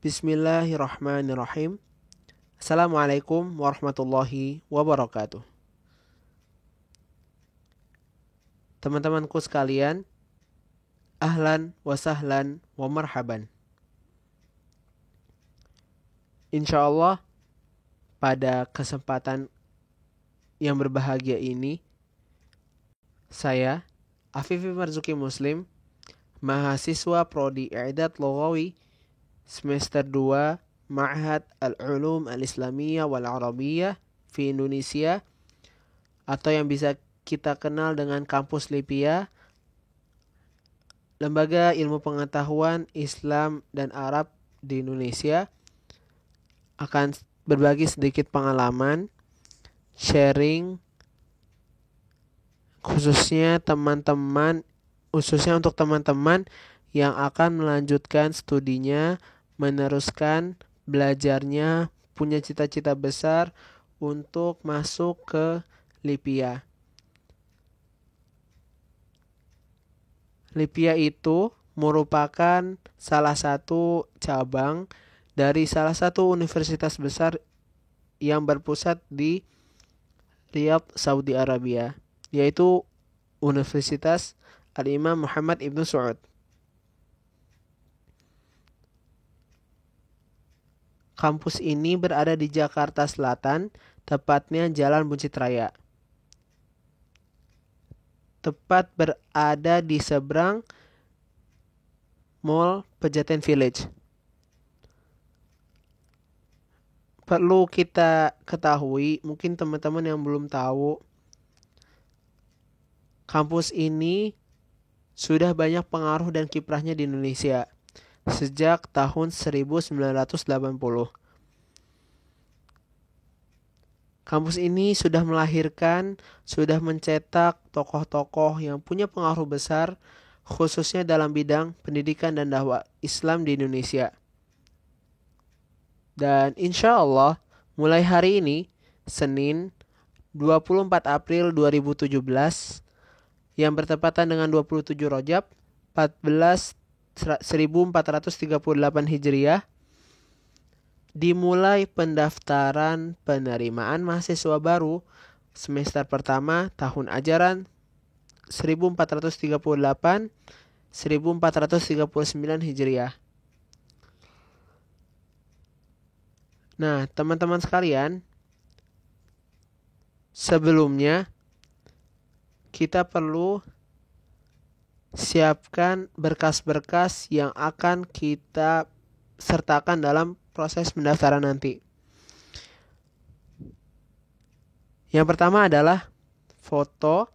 Bismillahirrahmanirrahim. Assalamualaikum warahmatullahi wabarakatuh. Teman-temanku sekalian, ahlan wa sahlan wa marhaban. Insyaallah pada kesempatan yang berbahagia ini, saya, Afifi Marzuki Muslim, mahasiswa Prodi I'dad Lughawi semester 2 Ma'had Al-Ulum Al-Islamiyah wal Arabiyah di Indonesia, atau yang bisa kita kenal dengan Kampus Lipia, Lembaga Ilmu Pengetahuan Islam dan Arab di Indonesia, akan berbagi sedikit pengalaman, sharing, khususnya untuk teman-teman yang akan melanjutkan studinya, meneruskan belajarnya, punya cita-cita besar untuk masuk ke Lipia. Lipia itu merupakan salah satu cabang dari salah satu universitas besar yang berpusat di Riyadh, Saudi Arabia, yaitu Universitas Al-Imam Muhammad Ibn Saud. Kampus ini berada di Jakarta Selatan, tepatnya Jalan Buncit Raya. Tepat berada di seberang Mall Pejaten Village. Perlu kita ketahui, mungkin teman-teman yang belum tahu, kampus ini sudah banyak pengaruh dan kiprahnya di Indonesia sejak tahun 1980. Kampus ini sudah melahirkan, sudah mencetak tokoh-tokoh yang punya pengaruh besar, khususnya dalam bidang pendidikan dan dakwah Islam di Indonesia. Dan insya Allah, mulai hari ini, Senin 24 April 2017, yang bertepatan dengan 27 Rajab 1438 Hijriah, dimulai pendaftaran penerimaan mahasiswa baru semester pertama tahun ajaran 1438-1439 Hijriah. Nah, teman-teman sekalian, sebelumnya kita perlu siapkan berkas-berkas yang akan kita sertakan dalam proses pendaftaran nanti. Yang pertama adalah foto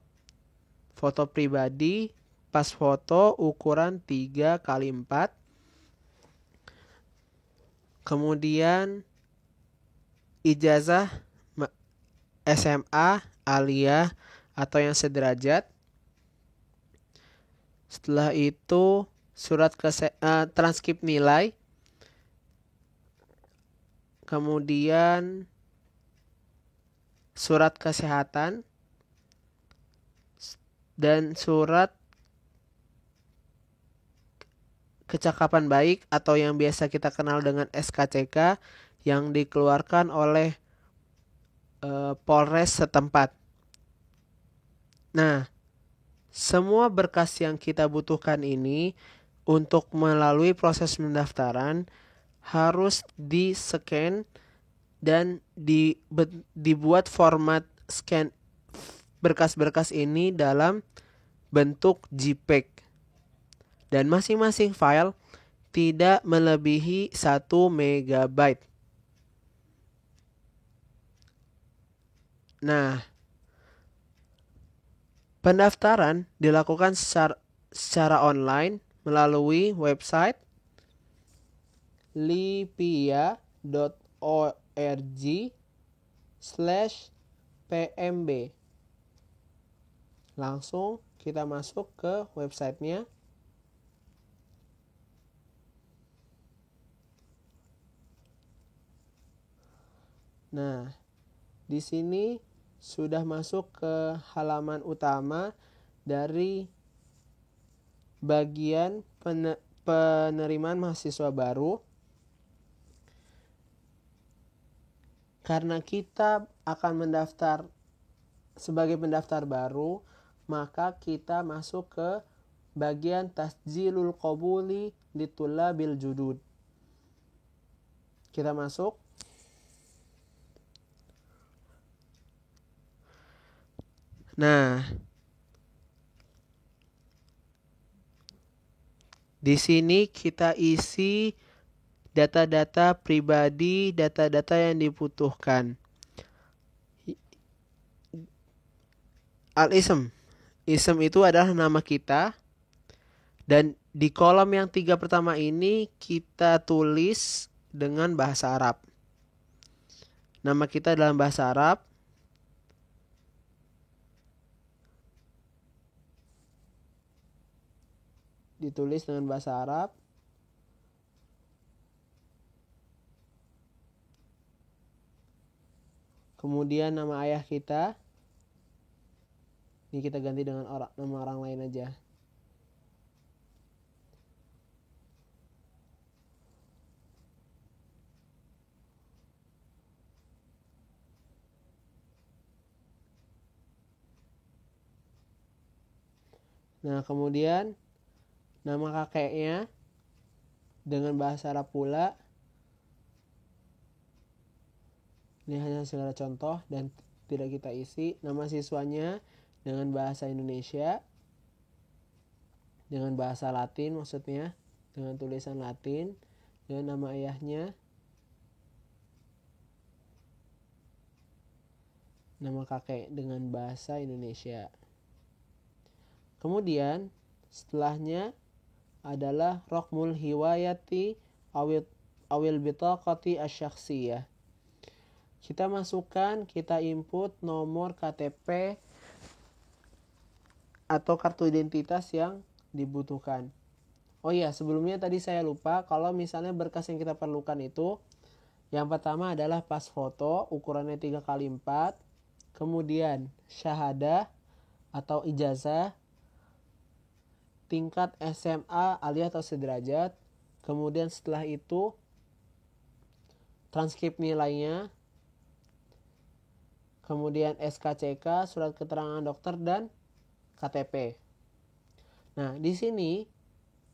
pribadi, pas foto ukuran 3x4. Kemudian ijazah SMA, aliyah, atau yang sederajat. Setelah itu surat transkrip nilai. Kemudian surat kesehatan dan surat kecakapan baik atau yang biasa kita kenal dengan SKCK yang dikeluarkan oleh Polres setempat. Nah, semua berkas yang kita butuhkan ini untuk melalui proses pendaftaran harus di-scan dan dibuat format scan berkas-berkas ini dalam bentuk JPEG. Dan masing-masing file tidak melebihi 1 MB. Nah, pendaftaran dilakukan secara online melalui website lipia.org/pmb. Langsung kita masuk ke websitenya. Nah, di sini sudah masuk ke halaman utama dari bagian penerimaan mahasiswa baru. karena kita akan mendaftar sebagai pendaftar baru, maka kita masuk ke bagian tasjilul qabuli litulabil judud. Kita masuk. Nah, di sini kita isi data-data pribadi, data-data yang dibutuhkan. Al-ism. Ism itu adalah nama kita. Dan di kolom yang 3 pertama ini kita tulis dengan bahasa Arab. Nama kita dalam bahasa Arab. Ditulis dengan bahasa Arab. Kemudian nama ayah kita. Ini kita ganti dengan nama orang lain aja. Nah, kemudian nama kakeknya dengan bahasa Arab pula. Ini hanya segala contoh dan tidak kita isi. Nama siswanya dengan bahasa Indonesia, dengan bahasa Latin maksudnya, dengan tulisan Latin, dengan nama ayahnya, nama kakek dengan bahasa Indonesia. Kemudian setelahnya adalah raqmul hiwayati awil bitaqati asyakhsiyah. Kita masukkan, kita input nomor KTP atau kartu identitas yang dibutuhkan. Oh iya, sebelumnya tadi saya lupa, kalau misalnya berkas yang kita perlukan itu, yang pertama adalah pas foto, ukurannya 3x4, kemudian syahadah atau ijazah, tingkat SMA aliyah atau sederajat, kemudian setelah itu transkrip nilainya, kemudian SKCK, surat keterangan dokter, dan KTP. Nah, di sini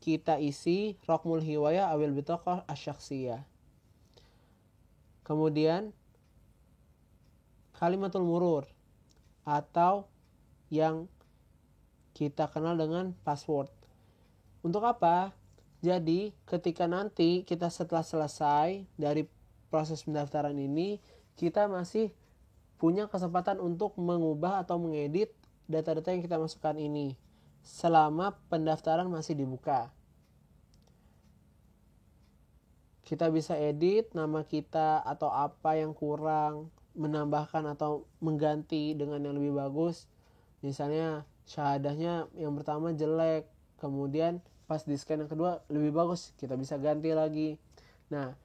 kita isi raqmul hiwayah awil bitaqah asyakhsiyah. Kemudian kalimatul murur atau yang kita kenal dengan password. Untuk apa? Jadi, ketika nanti kita setelah selesai dari proses pendaftaran ini, kita masih punya kesempatan untuk mengubah atau mengedit data-data yang kita masukkan ini selama pendaftaran masih dibuka. Kita bisa edit nama kita atau apa yang kurang, menambahkan atau mengganti dengan yang lebih bagus. Misalnya syahadahnya yang pertama jelek, kemudian pas di scan yang kedua lebih bagus, kita bisa ganti lagi. Nah,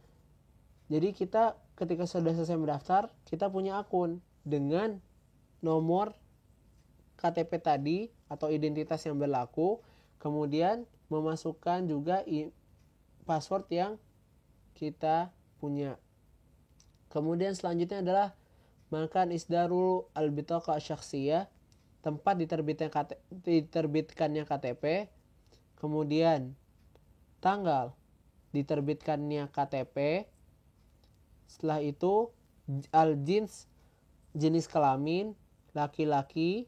jadi kita ketika sudah selesai mendaftar, kita punya akun dengan nomor KTP tadi atau identitas yang berlaku, kemudian memasukkan juga password yang kita punya. Kemudian selanjutnya adalah makan isdarul al-bitaqah asyakhsiyah, tempat diterbitkannya KTP, kemudian tanggal diterbitkannya KTP. Setelah itu al-jins, jenis kelamin, laki-laki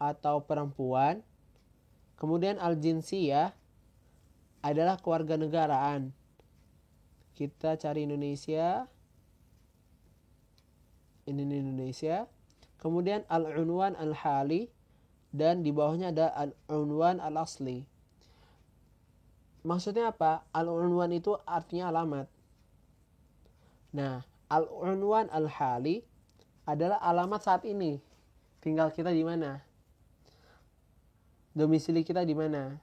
atau perempuan. Kemudian al-jinsiyah adalah kewarganegaraan. Kita cari Indonesia. Ini Indonesia. Kemudian al-unwan al-hali, dan di bawahnya ada al-unwan al-asli. Maksudnya apa? Al-unwan itu artinya alamat. Nah, al-unwan al-hali adalah alamat saat ini. Tinggal kita di mana? Domisili kita di mana?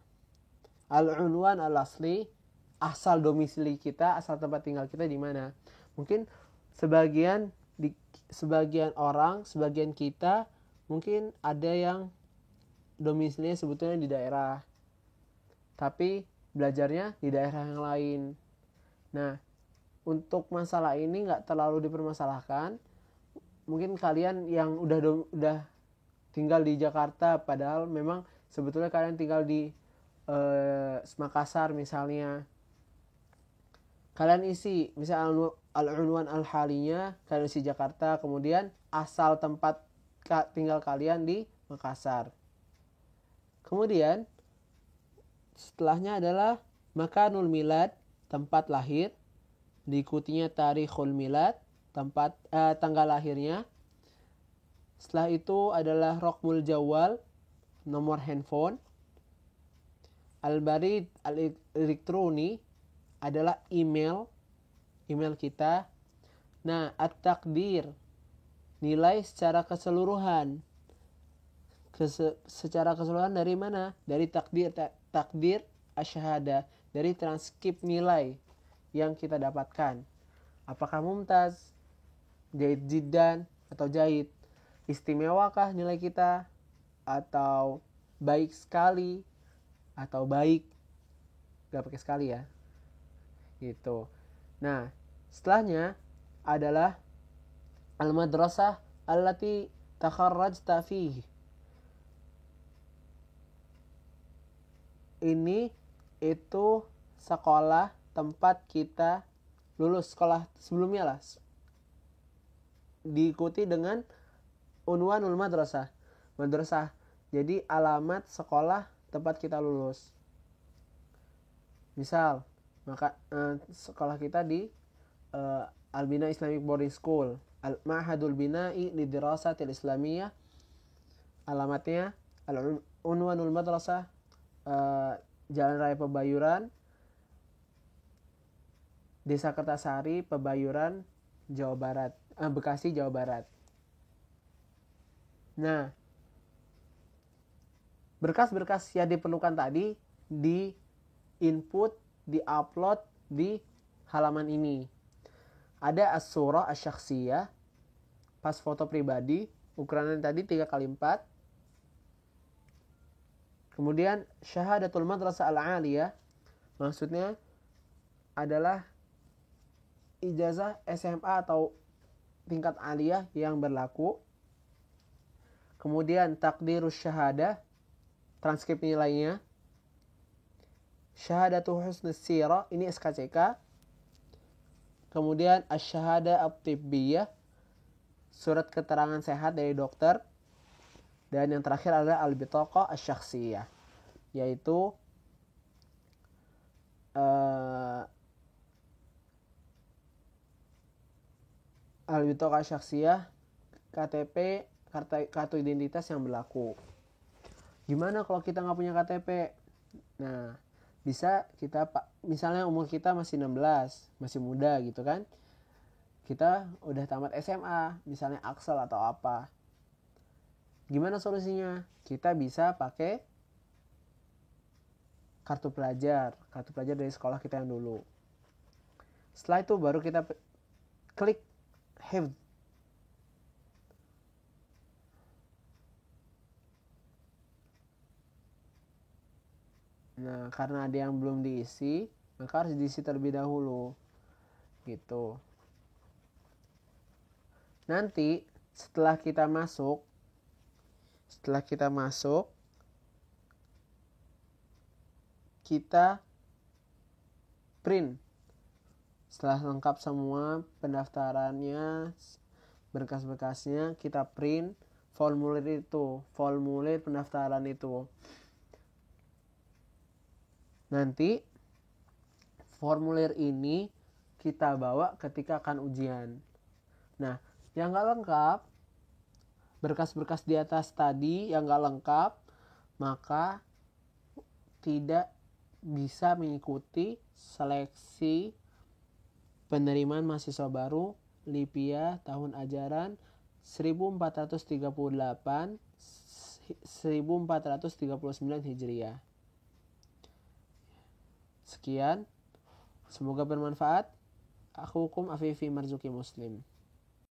Al-unwan al-asli, asal domisili kita, asal tempat tinggal kita di mana? Mungkin sebagian orang, sebagian kita mungkin ada yang domisilinya sebetulnya di daerah, tapi belajarnya di daerah yang lain. Nah, untuk masalah ini nggak terlalu dipermasalahkan. mungkin kalian yang udah tinggal di Jakarta, padahal memang sebetulnya kalian tinggal di Makassar misalnya. Kalian isi misalnya al-unwan al-halinya, kalian isi Jakarta, kemudian asal tempat tinggal kalian di Makassar. Kemudian setelahnya adalah makanul milad, tempat lahir, diikutinya tarikhul milad, tanggal lahirnya. Setelah itu adalah rokmul jawal, nomor handphone. Al-barid al-elektroni adalah email kita. Nah, at-takdir, nilai secara keseluruhan. Secara keseluruhan dari mana? Dari takdir asyhada, dari transkrip nilai yang kita dapatkan. Apakah mumtaz, jayid jiddan, atau jayid? Istimewakah nilai kita? Atau baik sekali? Atau baik? Gak pakai sekali ya. Gitu. Nah, setelahnya adalah al-madrasah allati takharrajta fihi. Ini itu sekolah tempat kita lulus, sekolah sebelumnya lah. Diikuti dengan unwanul madrasah. Madrasah. Jadi alamat sekolah tempat kita lulus. Misal, maka sekolah kita di Al-Bina Islamic Boarding School, Al-Ma'hadul Bina'i Lidirasatil Islamiyah. Alamatnya Unwanul Madrasah, Jalan Raya Pebayuran, Desa Kertasari, Pebayuran, Jawa Barat, Bekasi, Jawa Barat. Nah, berkas-berkas yang diperlukan tadi di input, di upload di halaman ini. Ada as-surah asy-syakhsiyah, pas foto pribadi, ukurannya tadi 3x4. Kemudian syahadatul madrasah al-aliyah, maksudnya adalah ijazah SMA atau tingkat aliyah yang berlaku. Kemudian takdirus syahadah, transkrip nilainya. Syahadatu husnus sirah, ini SKCK. Kemudian asy-syahadah at-tibbiyah, surat keterangan sehat dari dokter. Dan yang terakhir adalah al-bitaqah asy-syakhsiyah, yaitu al-bitaqah asy-syakhsiyah, KTP, kartu identitas yang berlaku. Gimana kalau kita nggak punya KTP? Nah, bisa kita, misalnya umur kita masih 16, masih muda gitu kan. Kita udah tamat SMA, misalnya Axel atau apa. Gimana solusinya? Kita bisa pakai kartu pelajar dari sekolah kita yang dulu. Setelah itu baru kita klik hifdz. Nah, karena ada yang belum diisi, maka harus diisi terlebih dahulu. Gitu. Nanti setelah kita masuk, kita print. Setelah lengkap semua pendaftarannya, berkas-berkasnya, kita print formulir pendaftaran itu. Nanti formulir ini kita bawa ketika akan ujian. Nah, yang gak lengkap, berkas-berkas di atas tadi yang gak lengkap, maka tidak bisa mengikuti seleksi penerimaan mahasiswa baru Lipia tahun ajaran 1438-1439 Hijriah. Sekian, semoga bermanfaat. Akhukum Afifi Marzuki Muslim.